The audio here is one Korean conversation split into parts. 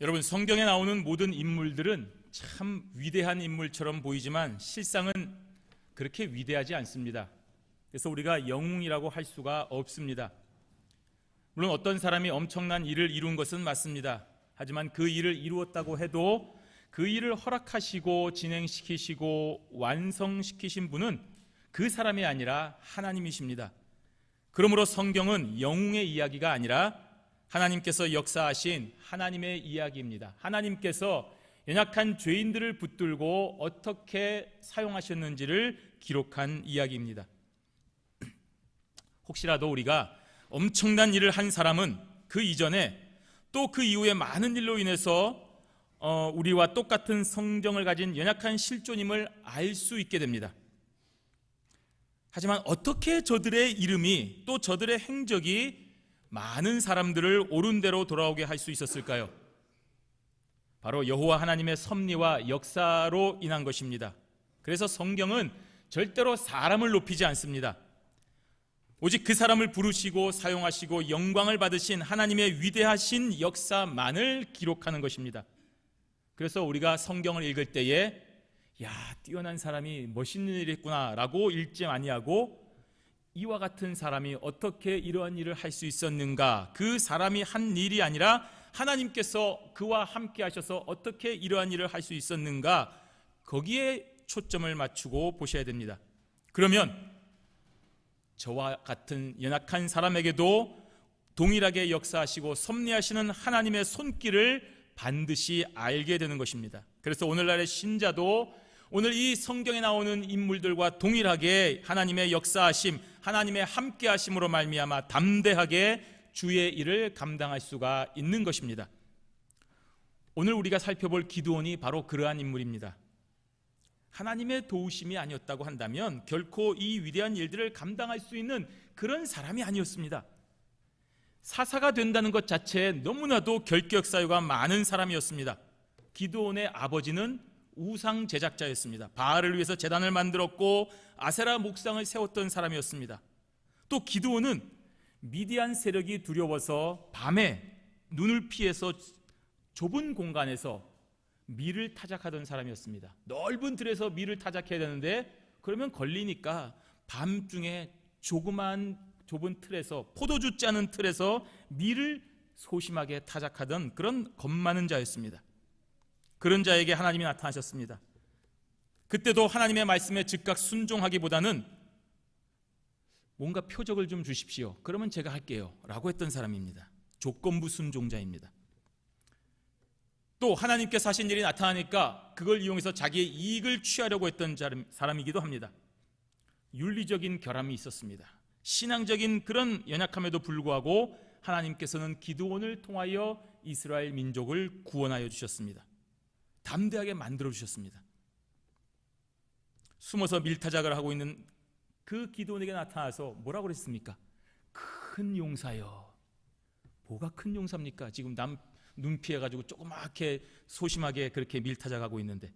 여러분, 성경에 나오는 모든 인물들은 참 위대한 인물처럼 보이지만 실상은 그렇게 위대하지 않습니다. 그래서 우리가 영웅이라고 할 수가 없습니다. 물론 어떤 사람이 엄청난 일을 이룬 것은 맞습니다. 하지만 그 일을 이루었다고 해도 그 일을 허락하시고 진행시키시고 완성시키신 분은 그 사람이 아니라 하나님이십니다. 그러므로 성경은 영웅의 이야기가 아니라 하나님께서 역사하신 하나님의 이야기입니다. 하나님께서 연약한 죄인들을 붙들고 어떻게 사용하셨는지를 기록한 이야기입니다. 혹시라도 우리가 엄청난 일을 한 사람은 그 이전에 또 그 이후에 많은 일로 인해서 우리와 똑같은 성정을 가진 연약한 실존임을 알 수 있게 됩니다. 하지만 어떻게 저들의 이름이 또 저들의 행적이 많은 사람들을 옳은 대로 돌아오게 할 수 있었을까요? 바로 여호와 하나님의 섭리와 역사로 인한 것입니다. 그래서 성경은 절대로 사람을 높이지 않습니다. 오직 그 사람을 부르시고 사용하시고 영광을 받으신 하나님의 위대하신 역사만을 기록하는 것입니다. 그래서 우리가 성경을 읽을 때에 뛰어난 사람이 멋있는 일을 했구나 라고 읽지 아니하고 이와 같은 사람이 어떻게 이러한 일을 할 수 있었는가, 그 사람이 한 일이 아니라 하나님께서 그와 함께 하셔서 어떻게 이러한 일을 할 수 있었는가, 거기에 초점을 맞추고 보셔야 됩니다. 그러면 저와 같은 연약한 사람에게도 동일하게 역사하시고 섭리하시는 하나님의 손길을 반드시 알게 되는 것입니다. 그래서 오늘날의 신자도 오늘 이 성경에 나오는 인물들과 동일하게 하나님의 역사하심, 하나님의 함께하심으로 말미암아 담대하게 주의 일을 감당할 수가 있는 것입니다. 오늘 우리가 살펴볼 기드온이 바로 그러한 인물입니다. 하나님의 도우심이 아니었다고 한다면 결코 이 위대한 일들을 감당할 수 있는 그런 사람이 아니었습니다. 사사가 된다는 것 자체에 너무나도 결격 사유가 많은 사람이었습니다. 기드온의 아버지는 우상 제작자였습니다. 바알을 위해서 제단을 만들었고 아세라 목상을 세웠던 사람이었습니다. 또 기드온은 미디안 세력이 두려워서 밤에 눈을 피해서 좁은 공간에서 밀을 타작하던 사람이었습니다. 넓은 틀에서 밀을 타작해야 되는데 그러면 걸리니까 밤중에 좁은 틀에서, 포도주 짜는 틀에서 밀을 소심하게 타작하던 그런 겁 많은 자였습니다. 그런 자에게 하나님이 나타나셨습니다. 그때도 하나님의 말씀에 즉각 순종하기보다는 뭔가 표적을 좀 주십시오, 그러면 제가 할게요 라고 했던 사람입니다. 조건부 순종자입니다. 또 하나님께서 하신 일이 나타나니까 그걸 이용해서 자기의 이익을 취하려고 했던 사람이기도 합니다. 윤리적인 결함이 있었습니다. 신앙적인 그런 연약함에도 불구하고 하나님께서는 기드온을 통하여 이스라엘 민족을 구원하여 주셨습니다. 담대하게 만들어 주셨습니다. 숨어서 밀타작을 하고 있는 그 기드온에게 나타나서 뭐라고 그랬습니까? 큰 용사여. 뭐가 큰 용사입니까? 지금 남 눈 피해가지고 조그맣게 소심하게 그렇게 밀타작하고 있는데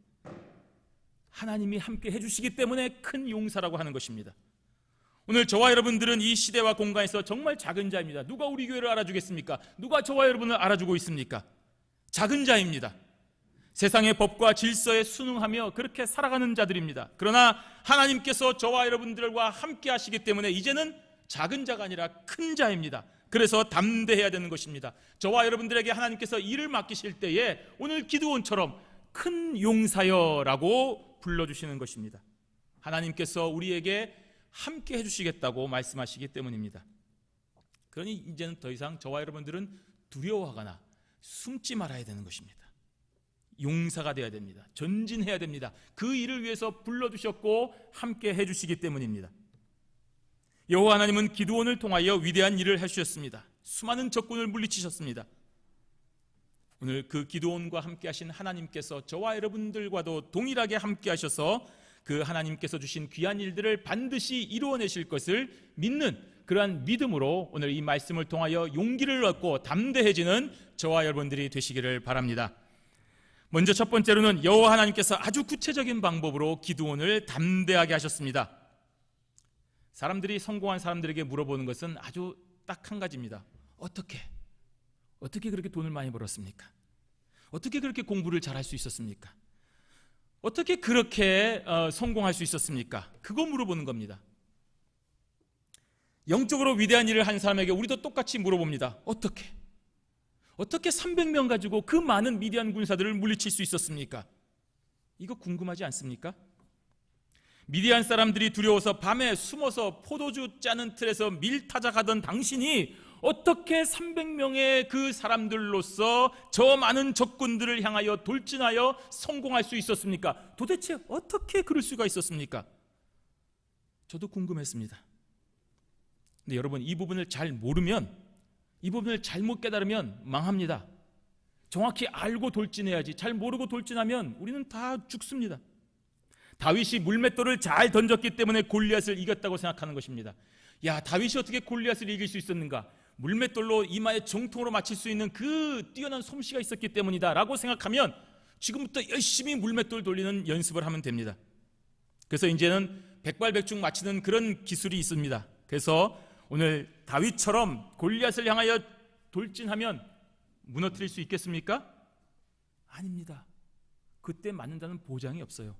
하나님이 함께 해주시기 때문에 큰 용사라고 하는 것입니다. 오늘 저와 여러분들은 이 시대와 공간에서 정말 작은 자입니다. 누가 우리 교회를 알아주겠습니까? 누가 저와 여러분을 알아주고 있습니까? 작은 자입니다. 세상의 법과 질서에 순응하며 그렇게 살아가는 자들입니다. 그러나 하나님께서 저와 여러분들과 함께 하시기 때문에 이제는 작은 자가 아니라 큰 자입니다. 그래서 담대해야 되는 것입니다. 저와 여러분들에게 하나님께서 일을 맡기실 때에 오늘 기드온처럼 큰 용사여라고 불러주시는 것입니다. 하나님께서 우리에게 함께 해주시겠다고 말씀하시기 때문입니다. 그러니 이제는 더 이상 저와 여러분들은 두려워하거나 숨지 말아야 되는 것입니다. 용사가 되어야 됩니다. 전진해야 됩니다. 그 일을 위해서 불러주셨고 함께 해주시기 때문입니다. 여호와 하나님은 기드온을 통하여 위대한 일을 해주셨습니다. 수많은 적군을 물리치셨습니다. 오늘 그 기드온과 함께 하신 하나님께서 저와 여러분들과도 동일하게 함께 하셔서 그 하나님께서 주신 귀한 일들을 반드시 이루어내실 것을 믿는 그러한 믿음으로 오늘 이 말씀을 통하여 용기를 얻고 담대해지는 저와 여러분들이 되시기를 바랍니다. 먼저 첫 번째로는 여호와 하나님께서 아주 구체적인 방법으로 기드온을 담대하게 하셨습니다. 사람들이 성공한 사람들에게 물어보는 것은 아주 딱 한 가지입니다. 어떻게 그렇게 돈을 많이 벌었습니까? 어떻게 그렇게 공부를 잘할 수 있었습니까? 어떻게 그렇게 성공할 수 있었습니까? 그거 물어보는 겁니다. 영적으로 위대한 일을 한 사람에게 우리도 똑같이 물어봅니다. 어떻게 300명 가지고 그 많은 미디안 군사들을 물리칠 수 있었습니까? 이거 궁금하지 않습니까? 미디안 사람들이 두려워서 밤에 숨어서 포도주 짜는 틀에서 밀타작하던 당신이 어떻게 300명의 그 사람들로서 저 많은 적군들을 향하여 돌진하여 성공할 수 있었습니까? 도대체 어떻게 그럴 수가 있었습니까? 저도 궁금했습니다. 근데 여러분, 이 부분을 잘 모르면, 이 부분을 잘못 깨달으면 망합니다. 정확히 알고 돌진해야지. 잘 모르고 돌진하면 우리는 다 죽습니다. 다윗이 물맷돌을 잘 던졌기 때문에 골리앗을 이겼다고 생각하는 것입니다. 야, 다윗이 어떻게 골리앗을 이길 수 있었는가? 물맷돌로 이마에 정통으로 맞힐 수 있는 그 뛰어난 솜씨가 있었기 때문이다 라고 생각하면 지금부터 열심히 물맷돌 돌리는 연습을 하면 됩니다. 그래서 이제는 백발백중 맞히는 그런 기술이 있습니다. 그래서 오늘 다윗처럼 골리앗을 향하여 돌진하면 무너뜨릴 수 있겠습니까? 아닙니다. 그때 맞는다는 보장이 없어요.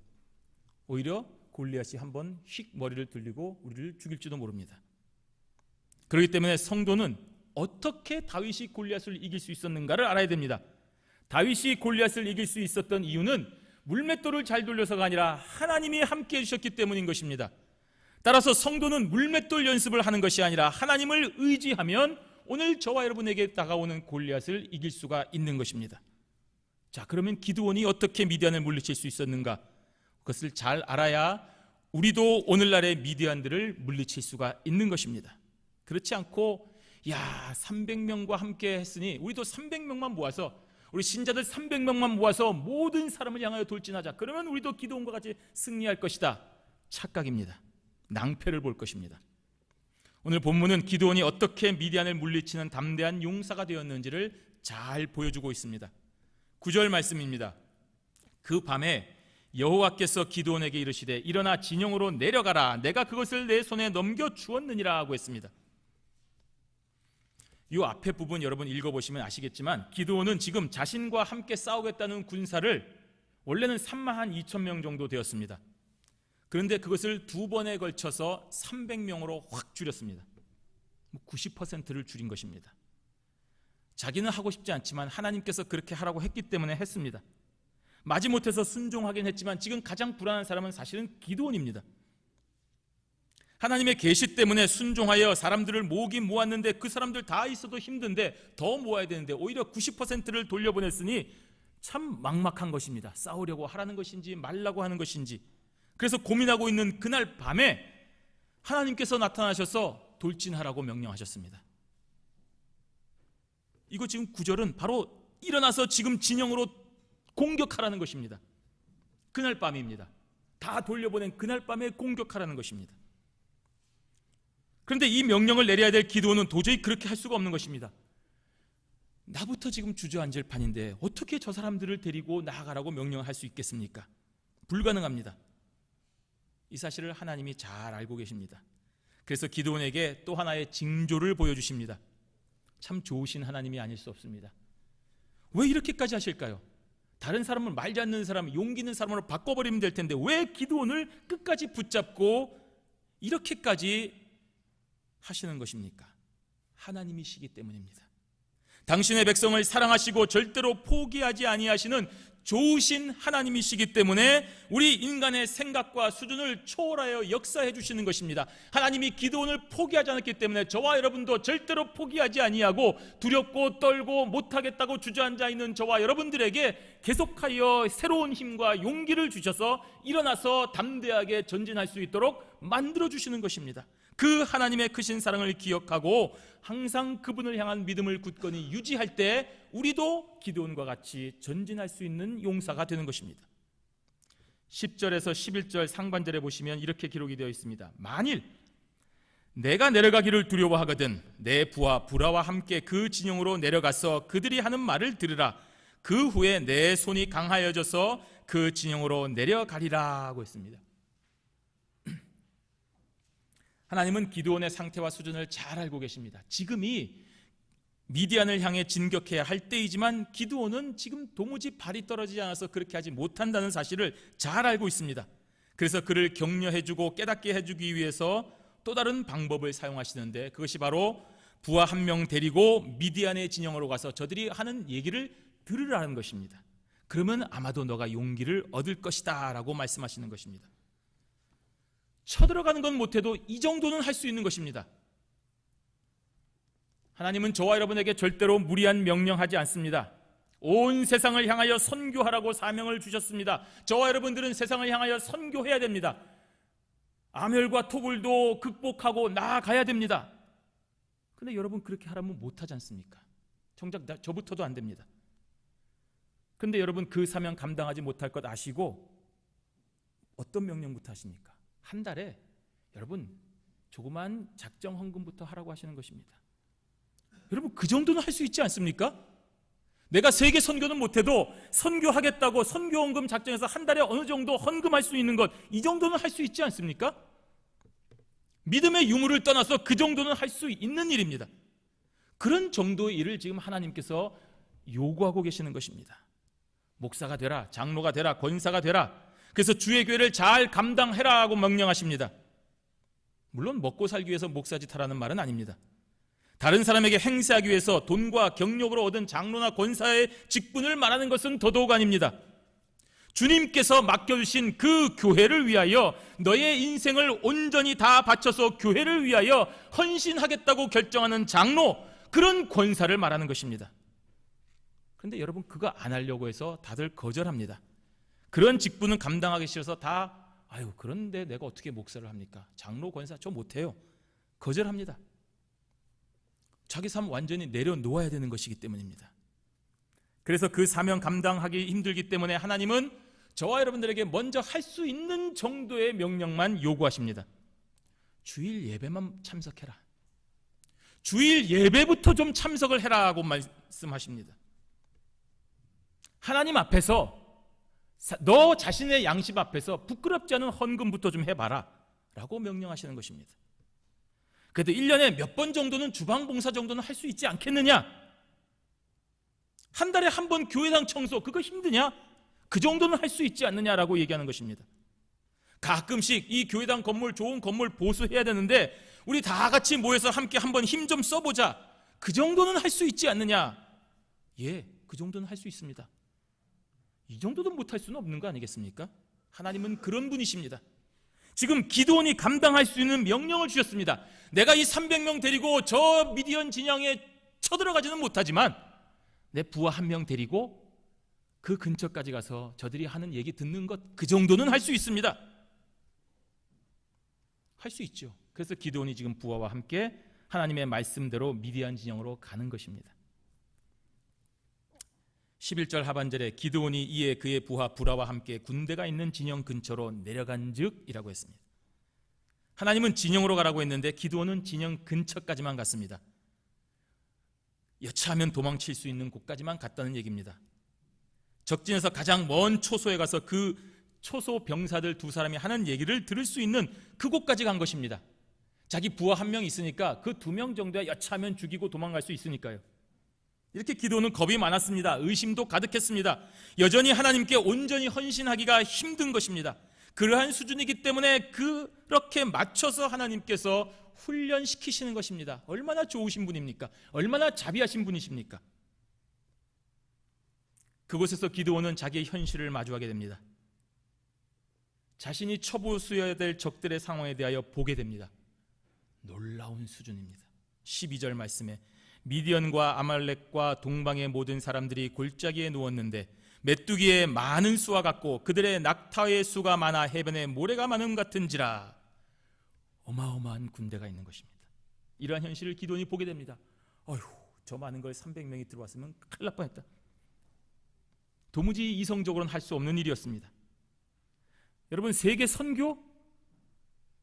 오히려 골리앗이 한번 휙 머리를 들리고 우리를 죽일지도 모릅니다. 그렇기 때문에 성도는 어떻게 다윗이 골리앗을 이길 수 있었는가를 알아야 됩니다. 다윗이 골리앗을 이길 수 있었던 이유는 물맷돌을 잘 돌려서가 아니라 하나님이 함께 해주셨기 때문인 것입니다. 따라서 성도는 물맷돌 연습을 하는 것이 아니라 하나님을 의지하면 오늘 저와 여러분에게 다가오는 골리앗을 이길 수가 있는 것입니다. 자, 그러면 기드온이 어떻게 미디안을 물리칠 수 있었는가? 그것을 잘 알아야 우리도 오늘날의 미디안들을 물리칠 수가 있는 것입니다. 그렇지 않고 300명과 함께 했으니 우리도 300명만 모아서, 우리 신자들 300명만 모아서 모든 사람을 향하여 돌진하자. 그러면 우리도 기드온과 같이 승리할 것이다. 착각입니다. 낭패를 볼 것입니다. 오늘 본문은 기드온이 어떻게 미디안을 물리치는 담대한 용사가 되었는지를 잘 보여주고 있습니다. 9절 말씀입니다. 그 밤에 여호와께서 기드온에게 이르시되 일어나 진영으로 내려가라. 내가 그것을 내 손에 넘겨 주었느니라 하고 했습니다. 이 앞에 부분 여러분 읽어보시면 아시겠지만 기드온은 지금 자신과 함께 싸우겠다는 군사를 원래는 32,000명 정도 되었습니다. 그런데 그것을 두 번에 걸쳐서 300명으로 확 줄였습니다. 90%를 줄인 것입니다. 자기는 하고 싶지 않지만 하나님께서 그렇게 하라고 했기 때문에 했습니다. 마지못해서 순종하긴 했지만 지금 가장 불안한 사람은 사실은 기드온입니다. 하나님의 계시 때문에 순종하여 사람들을 모으긴 모았는데 그 사람들 다 있어도 힘든데 더 모아야 되는데 오히려 90%를 돌려보냈으니 참 막막한 것입니다. 싸우려고 하라는 것인지 말라고 하는 것인지. 그래서 고민하고 있는 그날 밤에 하나님께서 나타나셔서 돌진하라고 명령하셨습니다. 이거 지금 9절은 바로 일어나서 지금 진영으로 공격하라는 것입니다. 그날 밤입니다. 다 돌려보낸 그날 밤에 공격하라는 것입니다. 그런데 이 명령을 내려야 될 기드온은 도저히 그렇게 할 수가 없는 것입니다. 나부터 지금 주저앉을 판인데 어떻게 저 사람들을 데리고 나아가라고 명령을 할 수 있겠습니까? 불가능합니다. 이 사실을 하나님이 잘 알고 계십니다. 그래서 기드온에게 또 하나의 징조를 보여주십니다. 참 좋으신 하나님이 아닐 수 없습니다. 왜 이렇게까지 하실까요? 다른 사람을 말지 않는 사람, 용기 있는 사람으로 바꿔버리면 될 텐데 왜 기드온을 끝까지 붙잡고 이렇게까지 하시는 것입니까? 하나님이시기 때문입니다. 당신의 백성을 사랑하시고 절대로 포기하지 아니하시는 좋으신 하나님이시기 때문에 우리 인간의 생각과 수준을 초월하여 역사해 주시는 것입니다. 하나님이 기드온을 포기하지 않았기 때문에 저와 여러분도 절대로 포기하지 아니하고 두렵고 떨고 못하겠다고 주저앉아 있는 저와 여러분들에게 계속하여 새로운 힘과 용기를 주셔서 일어나서 담대하게 전진할 수 있도록 만들어 주시는 것입니다. 그 하나님의 크신 사랑을 기억하고 항상 그분을 향한 믿음을 굳건히 유지할 때 우리도 기드온과 같이 전진할 수 있는 용사가 되는 것입니다. 10절에서 11절 상반절에 보시면 이렇게 기록이 되어 있습니다. 만일 내가 내려가기를 두려워하거든 내 부하 부라와 함께 그 진영으로 내려가서 그들이 하는 말을 들으라. 그 후에 내 손이 강하여져서 그 진영으로 내려가리라 하고 했습니다. 하나님은 기드온의 상태와 수준을 잘 알고 계십니다. 지금이 미디안을 향해 진격해야 할 때이지만 기드온은 지금 도무지 발이 떨어지지 않아서 그렇게 하지 못한다는 사실을 잘 알고 있습니다. 그래서 그를 격려해주고 깨닫게 해주기 위해서 또 다른 방법을 사용하시는데, 그것이 바로 부하 한 명 데리고 미디안의 진영으로 가서 저들이 하는 얘기를 들으라는 것입니다. 그러면 아마도 너가 용기를 얻을 것이다 라고 말씀하시는 것입니다. 쳐들어가는 건 못해도 이 정도는 할 수 있는 것입니다. 하나님은 저와 여러분에게 절대로 무리한 명령하지 않습니다. 온 세상을 향하여 선교하라고 사명을 주셨습니다. 저와 여러분들은 세상을 향하여 선교해야 됩니다. 암혈과 토굴도 극복하고 나아가야 됩니다. 그런데 여러분, 그렇게 하라면 못하지 않습니까? 정작 저부터도 안 됩니다. 그런데 여러분, 그 사명 감당하지 못할 것 아시고 어떤 명령부터 하십니까? 한 달에 여러분 조그만 작정 헌금부터 하라고 하시는 것입니다. 여러분, 그 정도는 할 수 있지 않습니까? 내가 세계 선교는 못해도 선교하겠다고 선교 헌금 작정해서 한 달에 어느 정도 헌금할 수 있는 것, 이 정도는 할 수 있지 않습니까? 믿음의 유무를 떠나서 그 정도는 할 수 있는 일입니다. 그런 정도의 일을 지금 하나님께서 요구하고 계시는 것입니다. 목사가 되라, 장로가 되라, 권사가 되라, 그래서 주의 교회를 잘 감당해라고 명령하십니다. 물론 먹고 살기 위해서 목사짓 하라는 말은 아닙니다. 다른 사람에게 행세하기 위해서 돈과 경력으로 얻은 장로나 권사의 직분을 말하는 것은 더더욱 아닙니다. 주님께서 맡겨주신 그 교회를 위하여 너의 인생을 온전히 다 바쳐서 교회를 위하여 헌신하겠다고 결정하는 장로, 그런 권사를 말하는 것입니다. 그런데 여러분, 그거 안 하려고 해서 다들 거절합니다. 그런 직분은 감당하기 싫어서 그런데 내가 어떻게 목사를 합니까? 장로, 권사 저 못해요. 거절합니다. 자기 삶 완전히 내려놓아야 되는 것이기 때문입니다. 그래서 그 사명 감당하기 힘들기 때문에 하나님은 저와 여러분들에게 먼저 할 수 있는 정도의 명령만 요구하십니다. 주일 예배만 참석해라. 주일 예배부터 좀 참석을 해라고 말씀하십니다. 하나님 앞에서, 너 자신의 양심 앞에서 부끄럽지 않은 헌금부터 좀 해봐라 라고 명령하시는 것입니다. 그래도 1년에 몇 번 정도는 주방봉사 정도는 할 수 있지 않겠느냐? 한 달에 한 번 교회당 청소, 그거 힘드냐? 그 정도는 할 수 있지 않느냐라고 얘기하는 것입니다. 가끔씩 이 교회당 건물, 좋은 건물 보수해야 되는데 우리 다 같이 모여서 함께 한번 힘 좀 써보자, 그 정도는 할 수 있지 않느냐? 예, 그 정도는 할 수 있습니다. 이 정도도 못할 수는 없는 거 아니겠습니까? 하나님은 그런 분이십니다. 지금 기드온이 감당할 수 있는 명령을 주셨습니다. 내가 이 300명 데리고 저 미디안 진영에 쳐들어가지는 못하지만 내 부하 한 명 데리고 그 근처까지 가서 저들이 하는 얘기 듣는 것, 그 정도는 할 수 있습니다. 할 수 있죠. 그래서 기드온이 지금 부하와 함께 하나님의 말씀대로 미디안 진영으로 가는 것입니다. 11절 하반절에 기드온이 이에 그의 부하 부라와 함께 군대가 있는 진영 근처로 내려간즉 이라고 했습니다. 하나님은 진영으로 가라고 했는데 기드온은 진영 근처까지만 갔습니다. 여차하면 도망칠 수 있는 곳까지만 갔다는 얘기입니다. 적진에서 가장 먼 초소에 가서 그 초소 병사들 두 사람이 하는 얘기를 들을 수 있는 그곳까지 간 것입니다. 자기 부하 한 명 있으니까 그 2명 정도야 여차하면 죽이고 도망갈 수 있으니까요. 이렇게 기도는 겁이 많았습니다. 의심도 가득했습니다. 여전히 하나님께 온전히 헌신하기가 힘든 것입니다. 그러한 수준이기 때문에 그렇게 맞춰서 하나님께서 훈련시키시는 것입니다. 얼마나 좋으신 분입니까? 얼마나 자비하신 분이십니까? 그곳에서 기드온은 자기의 현실을 마주하게 됩니다. 자신이 처부수여야 될 적들의 상황에 대하여 보게 됩니다. 놀라운 수준입니다. 12절 말씀에 미디안과 아말렉과 동방의 모든 사람들이 골짜기에 누웠는데 메뚜기의 많은 수와 같고 그들의 낙타의 수가 많아 해변에 모래가 많음 같은지라. 어마어마한 군대가 있는 것입니다. 이러한 현실을 기드온이 보게 됩니다. 어휴, 저 많은 걸 300명이 들어왔으면 큰일 날 뻔했다. 도무지 이성적으로는 할 수 없는 일이었습니다. 여러분, 세계 선교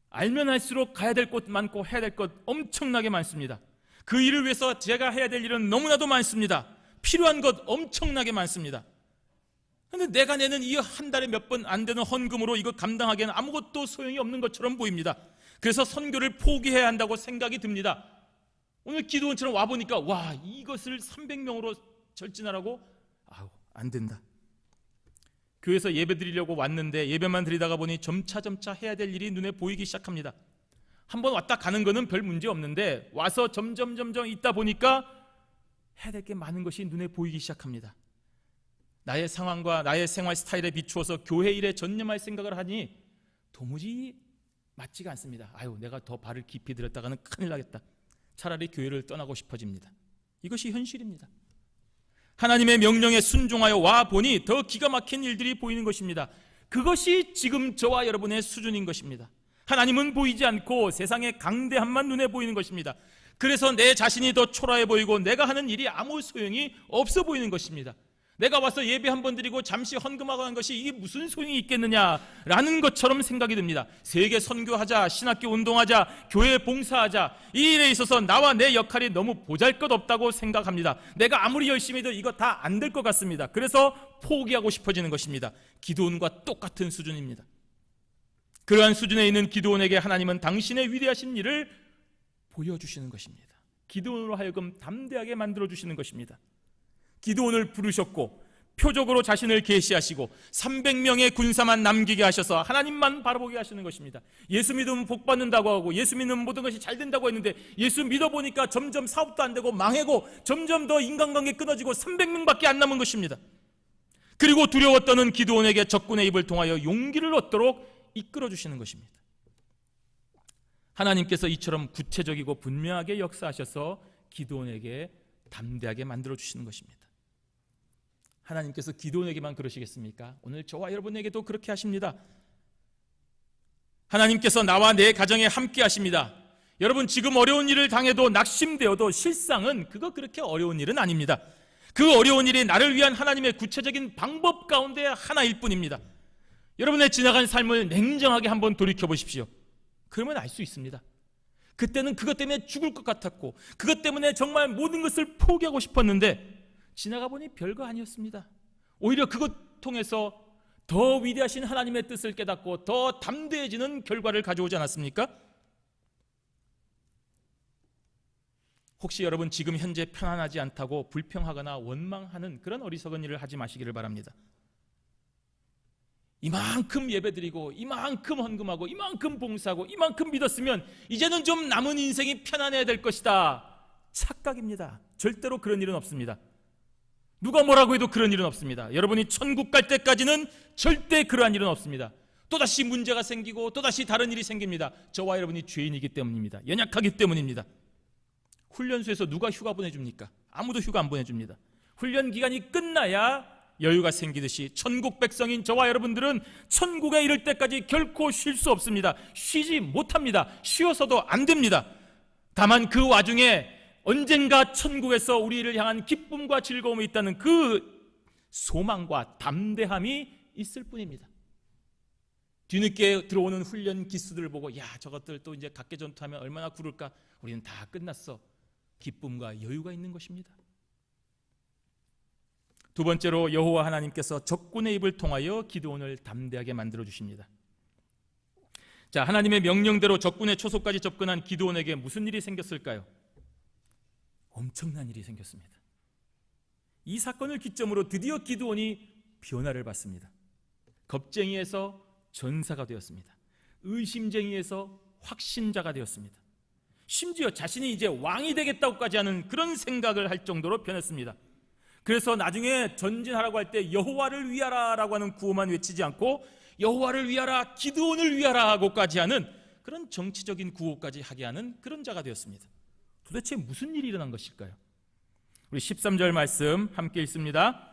알면 할수록 가야 될 곳 많고 해야 될 것 엄청나게 많습니다. 그 일을 위해서 제가 해야 될 일은 너무나도 많습니다. 필요한 것 엄청나게 많습니다. 그런데 내가 내는 이 한 달에 몇 번 안 되는 헌금으로 이거 감당하기에는 아무것도 소용이 없는 것처럼 보입니다. 그래서 선교를 포기해야 한다고 생각이 듭니다. 오늘 기드온처럼 와보니까 와, 이것을 300명으로 절진하라고? 아우, 안 된다. 교회에서 예배 드리려고 왔는데 예배만 드리다가 보니 점차 해야 될 일이 눈에 보이기 시작합니다. 한번 왔다 가는 거는 별 문제 없는데 와서 점점 있다 보니까 해야 될 게 많은 것이 눈에 보이기 시작합니다. 나의 상황과 나의 생활 스타일에 비추어서 교회 일에 전념할 생각을 하니 도무지 맞지가 않습니다. 아유, 내가 더 발을 깊이 들였다가는 큰일 나겠다. 차라리 교회를 떠나고 싶어집니다. 이것이 현실입니다. 하나님의 명령에 순종하여 와 보니 더 기가 막힌 일들이 보이는 것입니다. 그것이 지금 저와 여러분의 수준인 것입니다. 하나님은 보이지 않고 세상의 강대함만 눈에 보이는 것입니다. 그래서 내 자신이 더 초라해 보이고 내가 하는 일이 아무 소용이 없어 보이는 것입니다. 내가 와서 예배 한번 드리고 잠시 헌금하고 하는 것이 이게 무슨 소용이 있겠느냐라는 것처럼 생각이 듭니다. 세계 선교하자, 신학교 운동하자, 교회 봉사하자, 이 일에 있어서 나와 내 역할이 너무 보잘것없다고 생각합니다. 내가 아무리 열심히 해도 이거 다 안 될 것 같습니다. 그래서 포기하고 싶어지는 것입니다. 기드온과 똑같은 수준입니다. 그러한 수준에 있는 기드온에게 하나님은 당신의 위대하신 일을 보여주시는 것입니다. 기드온으로 하여금 담대하게 만들어주시는 것입니다. 기드온을 부르셨고 표적으로 자신을 계시하시고 300명의 군사만 남기게 하셔서 하나님만 바라보게 하시는 것입니다. 예수 믿으면 복 받는다고 하고 예수 믿으면 모든 것이 잘 된다고 했는데 예수 믿어보니까 점점 사업도 안 되고 망하고 점점 더 인간관계 끊어지고 300명밖에 안 남은 것입니다. 그리고 두려워 떠는 기드온에게 적군의 입을 통하여 용기를 얻도록 이끌어주시는 것입니다. 하나님께서 이처럼 구체적이고 분명하게 역사하셔서 기드온에게 담대하게 만들어주시는 것입니다. 하나님께서 기드온에게만 그러시겠습니까? 오늘 저와 여러분에게도 그렇게 하십니다. 하나님께서 나와 내 가정에 함께 하십니다. 여러분, 지금 어려운 일을 당해도 낙심되어도 실상은 그거 그렇게 어려운 일은 아닙니다. 그 어려운 일이 나를 위한 하나님의 구체적인 방법 가운데 하나일 뿐입니다. 여러분의 지나간 삶을 냉정하게 한번 돌이켜 보십시오. 그러면 알 수 있습니다. 그때는 그것 때문에 죽을 것 같았고 그것 때문에 정말 모든 것을 포기하고 싶었는데 지나가 보니 별거 아니었습니다. 오히려 그것 통해서 더 위대하신 하나님의 뜻을 깨닫고 더 담대해지는 결과를 가져오지 않았습니까? 혹시 여러분 지금 현재 편안하지 않다고 불평하거나 원망하는 그런 어리석은 일을 하지 마시기를 바랍니다. 이만큼 예배드리고 이만큼 헌금하고 이만큼 봉사하고 이만큼 믿었으면 이제는 좀 남은 인생이 편안해야 될 것이다. 착각입니다. 절대로 그런 일은 없습니다. 누가 뭐라고 해도 그런 일은 없습니다. 여러분이 천국 갈 때까지는 절대 그러한 일은 없습니다. 또다시 문제가 생기고 또다시 다른 일이 생깁니다. 저와 여러분이 죄인이기 때문입니다. 연약하기 때문입니다. 훈련소에서 누가 휴가 보내줍니까? 아무도 휴가 안 보내줍니다. 훈련 기간이 끝나야 여유가 생기듯이 천국 백성인 저와 여러분들은 천국에 이를 때까지 결코 쉴 수 없습니다. 쉬지 못합니다. 쉬어서도 안 됩니다. 다만 그 와중에 언젠가 천국에서 우리를 향한 기쁨과 즐거움이 있다는 그 소망과 담대함이 있을 뿐입니다. 뒤늦게 들어오는 훈련 기수들을 보고 야, 저것들 또 이제 각계 전투하면 얼마나 구를까? 우리는 다 끝났어. 기쁨과 여유가 있는 것입니다. 두 번째로 여호와 하나님께서 적군의 입을 통하여 기드온을 담대하게 만들어 주십니다. 자, 하나님의 명령대로 적군의 초소까지 접근한 기드온에게 무슨 일이 생겼을까요? 엄청난 일이 생겼습니다. 이 사건을 기점으로 드디어 기드온이 변화를 받습니다. 겁쟁이에서 전사가 되었습니다. 의심쟁이에서 확신자가 되었습니다. 심지어 자신이 이제 왕이 되겠다고까지 하는 그런 생각을 할 정도로 변했습니다. 그래서 나중에 전진하라고 할 때 여호와를 위하라라고 하는 구호만 외치지 않고 여호와를 위하라, 기드온을 위하라 하고까지 하는 그런 정치적인 구호까지 하게 하는 그런 자가 되었습니다. 도대체 무슨 일이 일어난 것일까요? 우리 13절 말씀 함께 읽습니다.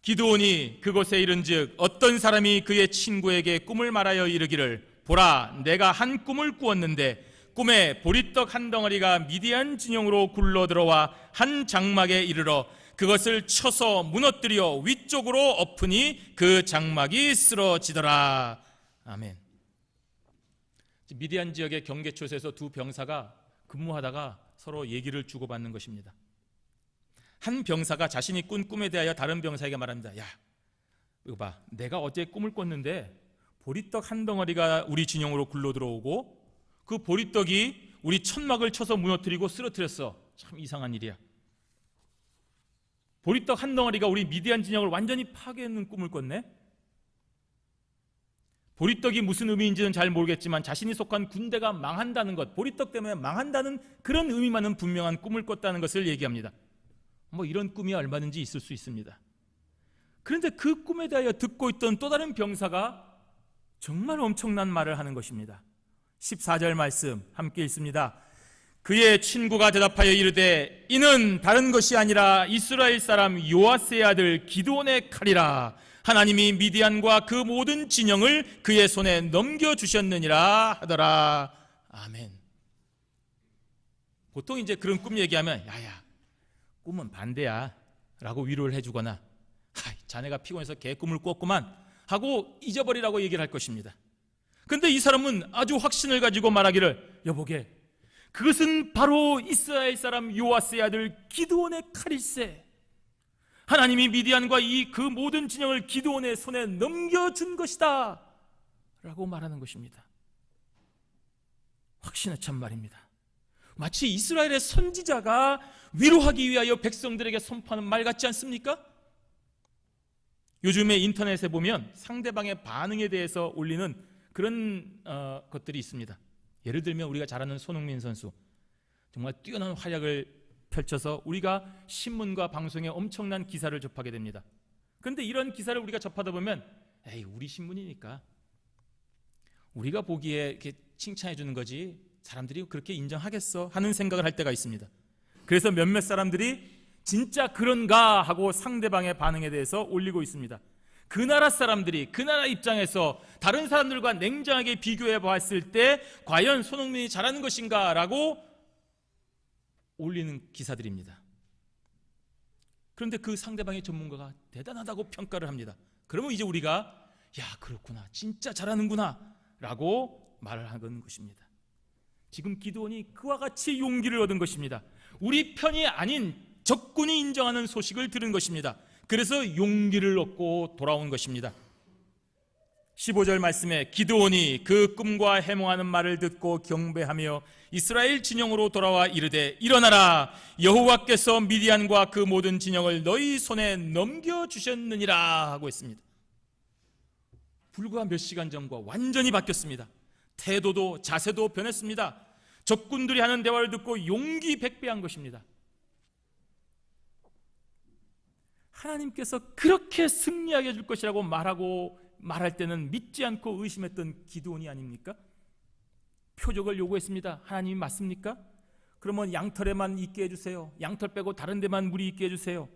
기드온이 그곳에 이른즉 어떤 사람이 그의 친구에게 꿈을 말하여 이르기를 보라, 내가 한 꿈을 꾸었는데 꿈에 보리떡 한 덩어리가 미디안 진영으로 굴러들어와 한 장막에 이르러 그것을 쳐서 무너뜨려 위쪽으로 엎으니 그 장막이 쓰러지더라. 아멘. 미디안 지역의 경계초소에서 두 병사가 근무하다가 서로 얘기를 주고받는 것입니다. 한 병사가 자신이 꾼 꿈에 대하여 다른 병사에게 말합니다. 야, 이거 봐, 내가 어제 꿈을 꿨는데 보리떡 한 덩어리가 우리 진영으로 굴러 들어오고 그 보리떡이 우리 천막을 쳐서 무너뜨리고 쓰러뜨렸어. 참 이상한 일이야. 보리떡 한 덩어리가 우리 미디안 진영을 완전히 파괴하는 꿈을 꿨네. 보리떡이 무슨 의미인지는 잘 모르겠지만 자신이 속한 군대가 망한다는 것, 보리떡 때문에 망한다는 그런 의미만은 분명한 꿈을 꿨다는 것을 얘기합니다. 뭐 이런 꿈이 얼마든지 있을 수 있습니다. 그런데 그 꿈에 대하여 듣고 있던 또 다른 병사가 정말 엄청난 말을 하는 것입니다. 14절 말씀 함께 읽습니다. 그의 친구가 대답하여 이르되 이는 다른 것이 아니라 이스라엘 사람 요아스의 아들 기드온의 칼이라. 하나님이 미디안과 그 모든 진영을 그의 손에 넘겨주셨느니라 하더라. 아멘. 보통 이제 그런 꿈 얘기하면 야야 꿈은 반대야 라고 위로를 해주거나 자네가 피곤해서 개꿈을 꿨구만 하고 잊어버리라고 얘기를 할 것입니다. 그런데 이 사람은 아주 확신을 가지고 말하기를 여보게 그것은 바로 이스라엘 사람 요아스의 아들 기드온의 칼일세. 하나님이 미디안과 그 모든 진영을 기드온의 손에 넘겨준 것이다 라고 말하는 것입니다. 확신에 찬 말입니다. 마치 이스라엘의 선지자가 위로하기 위하여 백성들에게 선포하는 말 같지 않습니까? 요즘에 인터넷에 보면 상대방의 반응에 대해서 올리는 그런 것들이 있습니다. 예를 들면 우리가 잘 아는 손흥민 선수, 정말 뛰어난 활약을 펼쳐서 우리가 신문과 방송에 엄청난 기사를 접하게 됩니다. 그런데 이런 기사를 우리가 접하다 보면 에이 우리 신문이니까 우리가 보기에 이렇게 칭찬해 주는 거지 사람들이 그렇게 인정하겠어 하는 생각을 할 때가 있습니다. 그래서 몇몇 사람들이 진짜 그런가 하고 상대방의 반응에 대해서 올리고 있습니다. 그 나라 사람들이 그 나라 입장에서 다른 사람들과 냉정하게 비교해 봤을 때 과연 손흥민이 잘하는 것인가 라고 올리는 기사들입니다. 그런데 그 상대방의 전문가가 대단하다고 평가를 합니다. 그러면 이제 우리가 야 그렇구나 진짜 잘하는구나 라고 말을 하는 것입니다. 지금 기드온이 그와 같이 용기를 얻은 것입니다. 우리 편이 아닌 적군이 인정하는 소식을 들은 것입니다. 그래서 용기를 얻고 돌아온 것입니다. 15절 말씀에 기드온이 그 꿈과 해몽하는 말을 듣고 경배하며 이스라엘 진영으로 돌아와 이르되 일어나라 여호와께서 미디안과 그 모든 진영을 너희 손에 넘겨주셨느니라 하고 했습니다. 불과 몇 시간 전과 완전히 바뀌었습니다. 태도도 자세도 변했습니다. 적군들이 하는 대화를 듣고 용기 백배한 것입니다. 하나님께서 그렇게 승리하게 해줄 것이라고 말할 때는 믿지 않고 의심했던 기드온이 아닙니까? 표적을 요구했습니다. 하나님이 맞습니까? 그러면 양털에만 있게 해주세요. 양털 빼고 다른 데만 물이 있게 해주세요.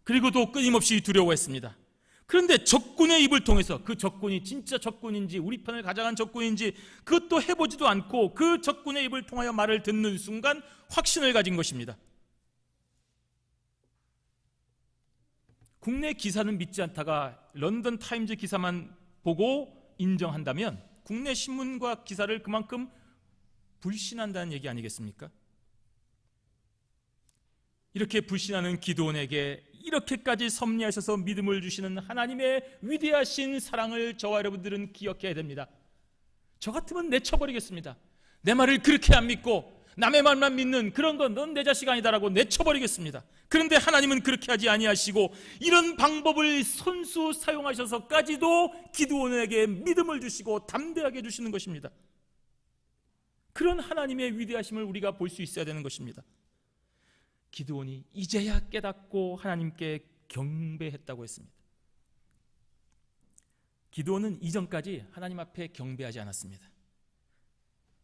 그리고도 끊임없이 두려워했습니다. 그런데 적군의 입을 통해서 그 적군이 진짜 적군인지 우리 편을 가져간 적군인지 그것도 해보지도 않고 그 적군의 입을 통하여 말을 듣는 순간 확신을 가진 것입니다. 국내 기사는 믿지 않다가 런던 타임즈 기사만 보고 인정한다면 국내 신문과 기사를 그만큼 불신한다는 얘기 아니겠습니까? 이렇게 불신하는 기드온에게 이렇게까지 섭리하셔서 믿음을 주시는 하나님의 위대하신 사랑을 저와 여러분들은 기억해야 됩니다. 저 같으면 내쳐버리겠습니다. 내 말을 그렇게 안 믿고 남의 말만 믿는 그런 건 넌 내 자식 아니다라고 내쳐버리겠습니다. 그런데 하나님은 그렇게 하지 아니하시고 이런 방법을 손수 사용하셔서까지도 기드온에게 믿음을 주시고 담대하게 해주시는 것입니다. 그런 하나님의 위대하심을 우리가 볼 수 있어야 되는 것입니다. 기드온이 이제야 깨닫고 하나님께 경배했다고 했습니다. 기드온은 이전까지 하나님 앞에 경배하지 않았습니다.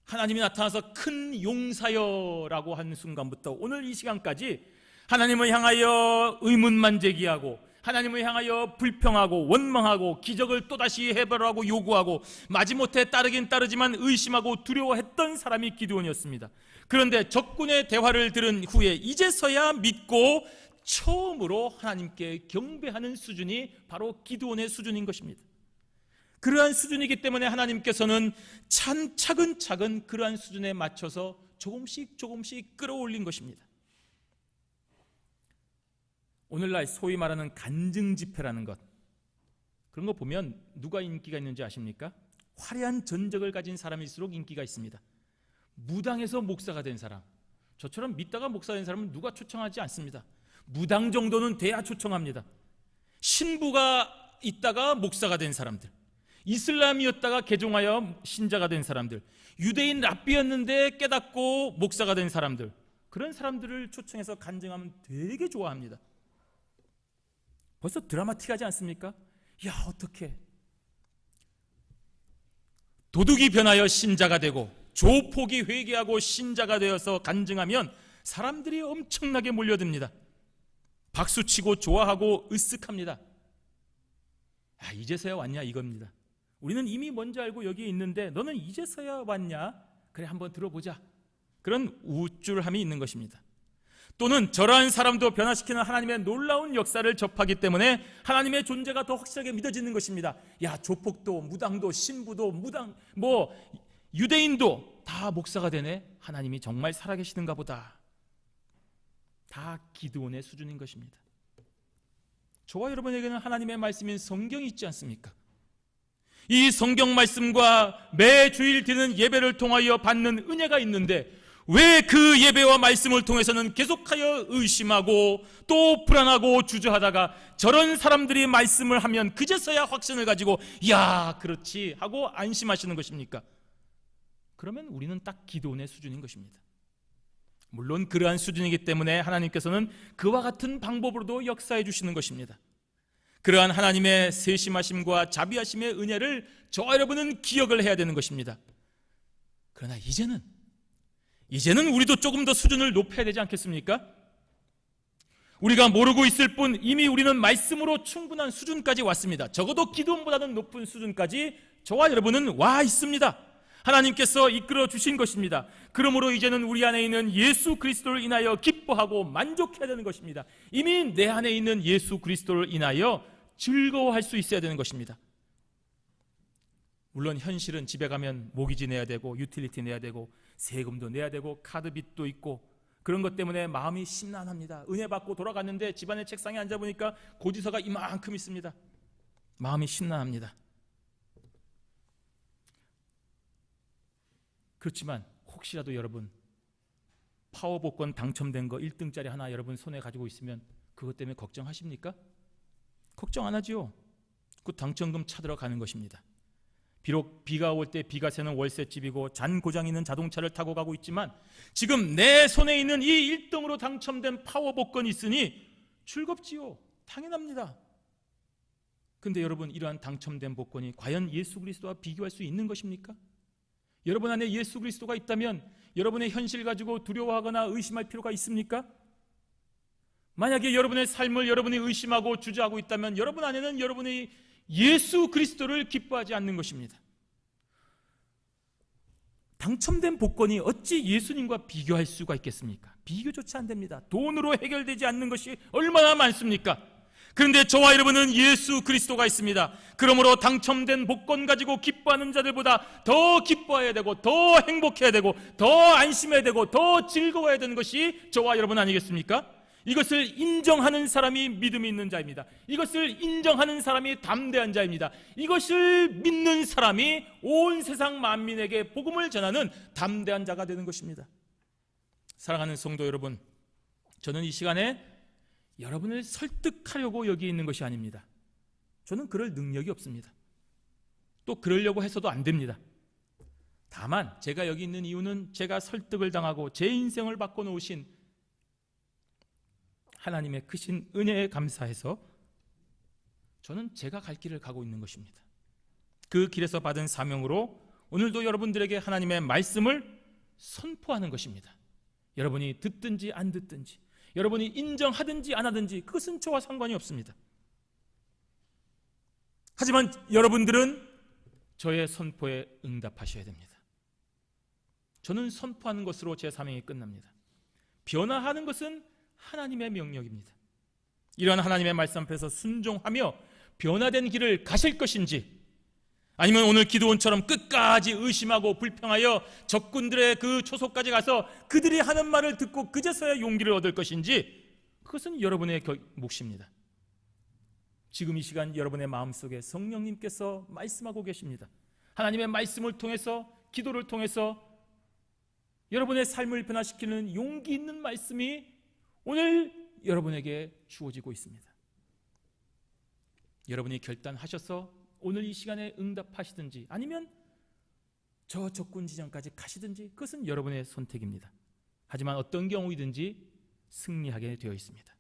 하나님이 나타나서 큰 용사여라고 한 순간부터 오늘 이 시간까지 하나님을 향하여 의문만 제기하고 하나님을 향하여 불평하고 원망하고 기적을 또다시 해보라고 요구하고 마지못해 따르긴 따르지만 의심하고 두려워했던 사람이 기드온이었습니다. 그런데 적군의 대화를 들은 후에 이제서야 믿고 처음으로 하나님께 경배하는 수준이 바로 기드온의 수준인 것입니다. 그러한 수준이기 때문에 하나님께서는 차근차근 그러한 수준에 맞춰서 조금씩 끌어올린 것입니다. 오늘날 소위 말하는 간증 집회라는 것, 그런 거 보면 누가 인기가 있는지 아십니까? 화려한 전적을 가진 사람일수록 인기가 있습니다. 무당에서 목사가 된 사람, 저처럼 믿다가 목사 된 사람은 누가 초청하지 않습니다. 무당 정도는 돼야 초청합니다. 신부가 있다가 목사가 된 사람들, 이슬람이었다가 개종하여 신자가 된 사람들, 유대인 랍비였는데 깨닫고 목사가 된 사람들, 그런 사람들을 초청해서 간증하면 되게 좋아합니다. 벌써 드라마틱하지 않습니까? 야, 어떻게 도둑이 변하여 신자가 되고 조폭이 회개하고 신자가 되어서 간증하면 사람들이 엄청나게 몰려듭니다. 박수치고 좋아하고 으쓱합니다. 아, 이제서야 왔냐 이겁니다. 우리는 이미 뭔지 알고 여기 있는데 너는 이제서야 왔냐? 그래, 한번 들어보자. 그런 우쭐함이 있는 것입니다. 또는 저러한 사람도 변화시키는 하나님의 놀라운 역사를 접하기 때문에 하나님의 존재가 더 확실하게 믿어지는 것입니다. 야, 조폭도 무당도 신부도 무당 유대인도 다 목사가 되네. 하나님이 정말 살아계시는가 보다. 다 기드온의 수준인 것입니다. 저와 여러분에게는 하나님의 말씀인 성경이 있지 않습니까? 이 성경 말씀과 매 주일 드리는 예배를 통하여 받는 은혜가 있는데 왜 그 예배와 말씀을 통해서는 계속하여 의심하고 또 불안하고 주저하다가 저런 사람들이 말씀을 하면 그제서야 확신을 가지고 야, 그렇지 하고 안심하시는 것입니까? 그러면 우리는 딱 기도원의 수준인 것입니다. 물론 그러한 수준이기 때문에 하나님께서는 그와 같은 방법으로도 역사해 주시는 것입니다. 그러한 하나님의 세심하심과 자비하심의 은혜를 저와 여러분은 기억을 해야 되는 것입니다. 그러나 이제는 우리도 조금 더 수준을 높여야 되지 않겠습니까? 우리가 모르고 있을 뿐 이미 우리는 말씀으로 충분한 수준까지 왔습니다. 적어도 기도원보다는 높은 수준까지 저와 여러분은 와 있습니다. 하나님께서 이끌어 주신 것입니다. 그러므로 이제는 우리 안에 있는 예수 그리스도를 인하여 기뻐하고 만족해야 되는 것입니다. 이미 내 안에 있는 예수 그리스도를 인하여 즐거워할 수 있어야 되는 것입니다. 물론 현실은 집에 가면 모기지 내야 되고 유틸리티 내야 되고 세금도 내야 되고 카드빚도 있고 그런 것 때문에 마음이 심란합니다. 은혜 받고 돌아갔는데 집안의 책상에 앉아보니까 고지서가 이만큼 있습니다. 마음이 심란합니다. 그렇지만 혹시라도 여러분 파워복권 당첨된 거 1등짜리 하나 여러분 손에 가지고 있으면 그것 때문에 걱정하십니까? 걱정 안 하지요. 그 당첨금 찾으러 가는 것입니다. 비록 비가 올 때 비가 새는 월세집이고 잔 고장 있는 자동차를 타고 가고 있지만 지금 내 손에 있는 이 1등으로 당첨된 파워복권이 있으니 즐겁지요. 당연합니다. 근데 여러분, 이러한 당첨된 복권이 과연 예수 그리스도와 비교할 수 있는 것입니까? 여러분 안에 예수 그리스도가 있다면 여러분의 현실 가지고 두려워하거나 의심할 필요가 있습니까? 만약에 여러분의 삶을 여러분이 의심하고 주저하고 있다면 여러분 안에는 여러분의 예수 그리스도를 기뻐하지 않는 것입니다. 당첨된 복권이 어찌 예수님과 비교할 수가 있겠습니까? 비교조차 안 됩니다. 돈으로 해결되지 않는 것이 얼마나 많습니까? 그런데 저와 여러분은 예수 그리스도가 있습니다. 그러므로 당첨된 복권 가지고 기뻐하는 자들보다 더 기뻐해야 되고 더 행복해야 되고 더 안심해야 되고 더 즐거워야 되는 것이 저와 여러분 아니겠습니까? 이것을 인정하는 사람이 믿음이 있는 자입니다. 이것을 인정하는 사람이 담대한 자입니다. 이것을 믿는 사람이 온 세상 만민에게 복음을 전하는 담대한 자가 되는 것입니다. 사랑하는 성도 여러분, 저는 이 시간에 여러분을 설득하려고 여기 있는 것이 아닙니다. 저는 그럴 능력이 없습니다. 또 그러려고 해서도 안 됩니다. 다만 제가 여기 있는 이유는 제가 설득을 당하고 제 인생을 바꿔놓으신 하나님의 크신 은혜에 감사해서 저는 제가 갈 길을 가고 있는 것입니다. 그 길에서 받은 사명으로 오늘도 여러분들에게 하나님의 말씀을 선포하는 것입니다. 여러분이 듣든지 안 듣든지, 여러분이 인정하든지 안 하든지 그것은 저와 상관이 없습니다. 하지만 여러분들은 저의 선포에 응답하셔야 됩니다. 저는 선포하는 것으로 제 사명이 끝납니다. 변화하는 것은 하나님의 명령입니다. 이러한 하나님의 말씀 앞에서 순종하며 변화된 길을 가실 것인지, 아니면 오늘 기드온처럼 끝까지 의심하고 불평하여 적군들의 그 초소까지 가서 그들이 하는 말을 듣고 그제서야 용기를 얻을 것인지, 그것은 여러분의 몫입니다. 지금 이 시간 여러분의 마음속에 성령님께서 말씀하고 계십니다. 하나님의 말씀을 통해서, 기도를 통해서 여러분의 삶을 변화시키는 용기 있는 말씀이 오늘 여러분에게 주어지고 있습니다. 여러분이 결단하셔서 오늘 이 시간에 응답하시든지 아니면 저 적군 지점까지 가시든지 그것은 여러분의 선택입니다. 하지만 어떤 경우이든지 승리하게 되어 있습니다.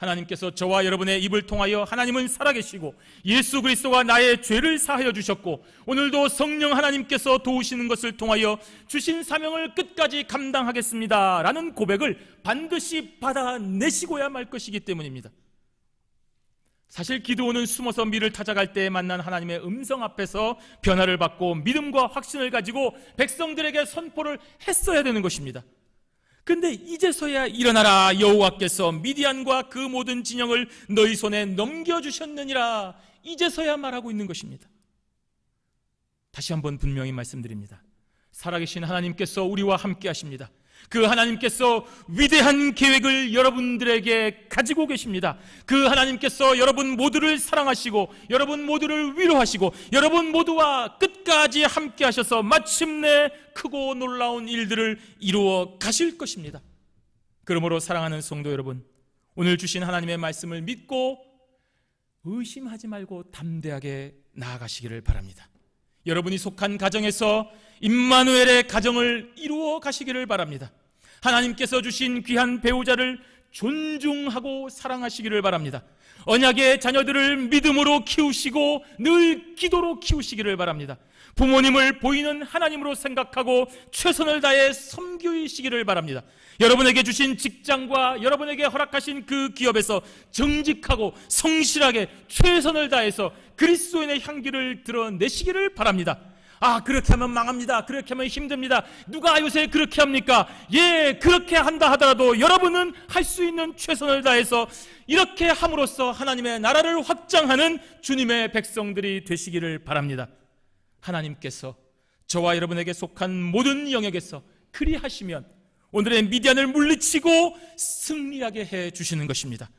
하나님께서 저와 여러분의 입을 통하여 하나님은 살아계시고 예수 그리스도가 나의 죄를 사하여 주셨고 오늘도 성령 하나님께서 도우시는 것을 통하여 주신 사명을 끝까지 감당하겠습니다 라는 고백을 반드시 받아내시고야 말 것이기 때문입니다. 사실 기드온은 숨어서 밀을 찾아갈 때 만난 하나님의 음성 앞에서 변화를 받고 믿음과 확신을 가지고 백성들에게 선포를 했어야 되는 것입니다. 근데 이제서야 일어나라, 여호와께서 미디안과 그 모든 진영을 너희 손에 넘겨주셨느니라, 이제서야 말하고 있는 것입니다. 다시 한번 분명히 말씀드립니다. 살아계신 하나님께서 우리와 함께 하십니다. 그 하나님께서 위대한 계획을 여러분들에게 가지고 계십니다. 그 하나님께서 여러분 모두를 사랑하시고 여러분 모두를 위로하시고 여러분 모두와 끝까지 함께 하셔서 마침내 크고 놀라운 일들을 이루어 가실 것입니다. 그러므로 사랑하는 성도 여러분, 오늘 주신 하나님의 말씀을 믿고 의심하지 말고 담대하게 나아가시기를 바랍니다. 여러분이 속한 가정에서 임마누엘의 가정을 이루어 가시기를 바랍니다. 하나님께서 주신 귀한 배우자를 존중하고 사랑하시기를 바랍니다. 언약의 자녀들을 믿음으로 키우시고 늘 기도로 키우시기를 바랍니다. 부모님을 보이는 하나님으로 생각하고 최선을 다해 섬기시기를 바랍니다. 여러분에게 주신 직장과 여러분에게 허락하신 그 기업에서 정직하고 성실하게 최선을 다해서 그리스도인의 향기를 드러내시기를 바랍니다. 아, 그렇게 하면 망합니다. 그렇게 하면 힘듭니다. 누가 요새 그렇게 합니까? 예, 그렇게 한다 하더라도 여러분은 할 수 있는 최선을 다해서 이렇게 함으로써 하나님의 나라를 확장하는 주님의 백성들이 되시기를 바랍니다. 하나님께서 저와 여러분에게 속한 모든 영역에서 그리하시면 오늘의 미디안을 물리치고 승리하게 해 주시는 것입니다.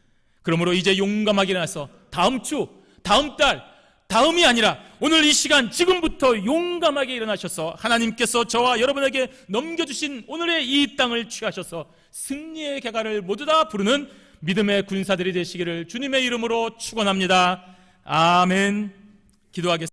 그러므로 이제 용감하게 일어나서 다음 주, 다음 달, 다음이 아니라 오늘 이 시간 지금부터 용감하게 일어나셔서 하나님께서 저와 여러분에게 넘겨주신 오늘의 이 땅을 취하셔서 승리의 개가를 모두 다 부르는 믿음의 군사들이 되시기를 주님의 이름으로 축원합니다. 아멘. 기도하겠습니다.